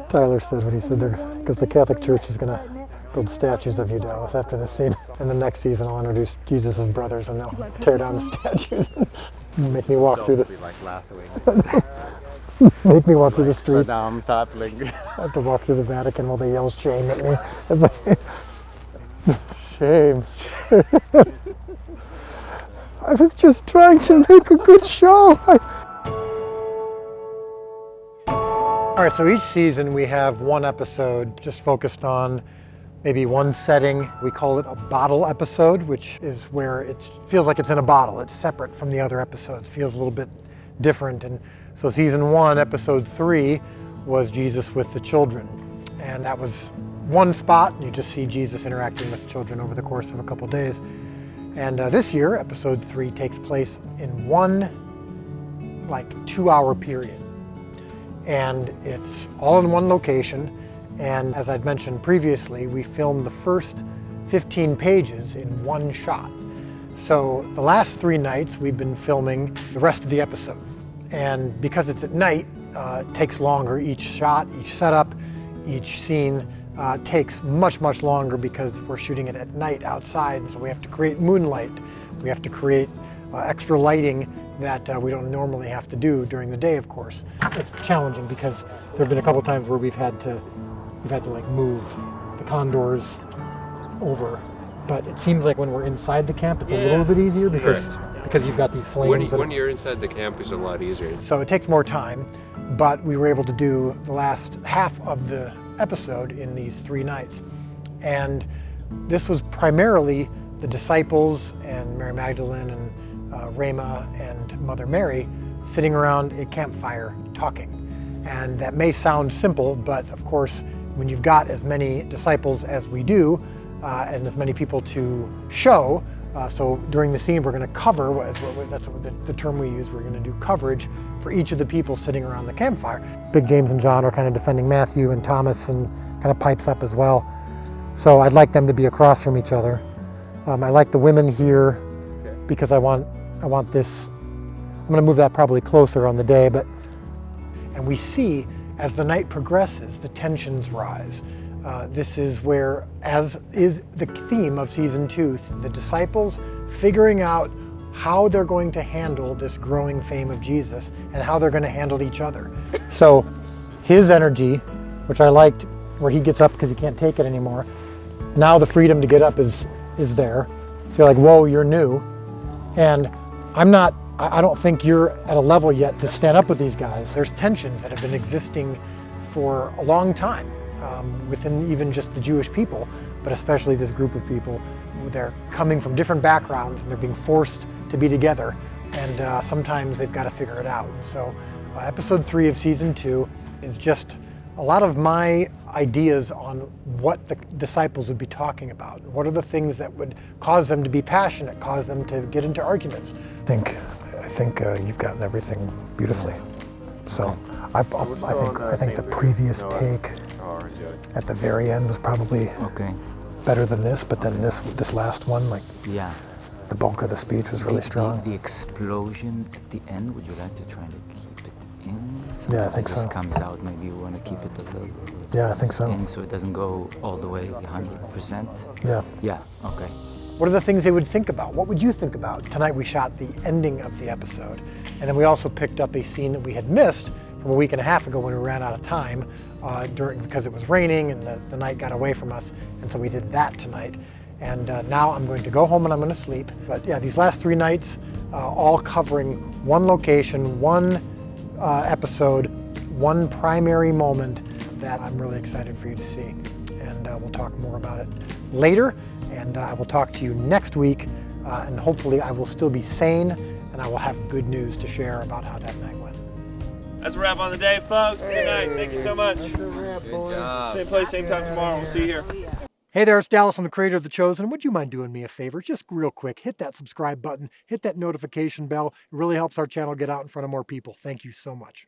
Tyler said what he said there, because the Catholic Church is going to build statues of you, Dallas, after this scene. And the next season I'll introduce Jesus' brothers and they'll tear down the statues and make me walk through the... make me walk through the street. Saddam toppling. I have to walk through the Vatican while they yell shame at me. It's like, shame. I was just trying to make a good show. All right, so each season we have one episode just focused on maybe one setting. We call it a bottle episode, which is where it feels like it's in a bottle. It's separate from the other episodes, feels a little bit different. And so season 1, episode 3 was Jesus with the children. And that was one spot. You just see Jesus interacting with children over the course of a couple days. And this year, episode 3 takes place in one 2-hour period. And it's all in one location. And as I'd mentioned previously, we filmed the first 15 pages in one shot. So the last 3 nights we've been filming the rest of the episode. And because it's at night, it takes longer. Each shot, each setup, each scene takes much, much longer because we're shooting it at night outside. And so we have to create moonlight. We have to create extra lighting that we don't normally have to do during the day, of course. It's challenging because there have been a couple times where we've had to move the condors over. But it seems like when we're inside the camp, it's a little bit easier because you've got these flames. When you're inside the camp, it's a lot easier. So it takes more time, but we were able to do the last half of the episode in these 3 nights. And this was primarily the disciples and Mary Magdalene and Rama and Mother Mary sitting around a campfire talking. And that may sound simple, but of course, when you've got as many disciples as we do, and as many people to show, so during the scene we're going to cover, that's what the term we use, we're going to do coverage for each of the people sitting around the campfire. Big James and John are kind of defending Matthew, and Thomas and kind of pipes up as well. So I'd like them to be across from each other. I like the women here because I want this, I'm going to move that probably closer on the day, and we see as the night progresses, the tensions rise. This is where, as is the theme of season 2, the disciples figuring out how they're going to handle this growing fame of Jesus and how they're going to handle each other. So his energy, which I liked, where he gets up because he can't take it anymore. Now the freedom to get up is there. So you're like, whoa, you're new. And I don't think you're at a level yet to stand up with these guys. There's tensions that have been existing for a long time within even just the Jewish people, but especially this group of people. They're coming from different backgrounds and they're being forced to be together, and sometimes they've got to figure it out. And so episode 3 of season 2 is just a lot of my ideas on what the disciples would be talking about. What are the things that would cause them to be passionate, cause them to get into arguments? I think you've gotten everything beautifully. So I think the previous take at the very end was probably better than this, but then this last one, the bulk of the speech was really strong. The explosion at the end, would you like to try to keep it in? Yeah, I think so. It just comes out, maybe you want to keep it a little Yeah, I think so. in so it doesn't go all the way 100%? Yeah. Yeah, okay. What are the things they would think about? What would you think about? Tonight we shot the ending of the episode, and then we also picked up a scene that we had missed from a week and a half ago when we ran out of time because it was raining and the night got away from us, and so we did that tonight. And now I'm going to go home and I'm going to sleep. But yeah, these last 3 nights, all covering one location, one episode, one primary moment that I'm really excited for you to see. And we'll talk more about it later. And I will talk to you next week. And hopefully I will still be sane and I will have good news to share about how that night went. That's a wrap on the day, folks. Good night. Thank you so much. That's a wrap, boys. Same place, same time tomorrow. We'll see you here. Hey there, it's Dallas. I'm the creator of The Chosen. Would you mind doing me a favor? Just real quick, hit that subscribe button, hit that notification bell. It really helps our channel get out in front of more people. Thank you so much.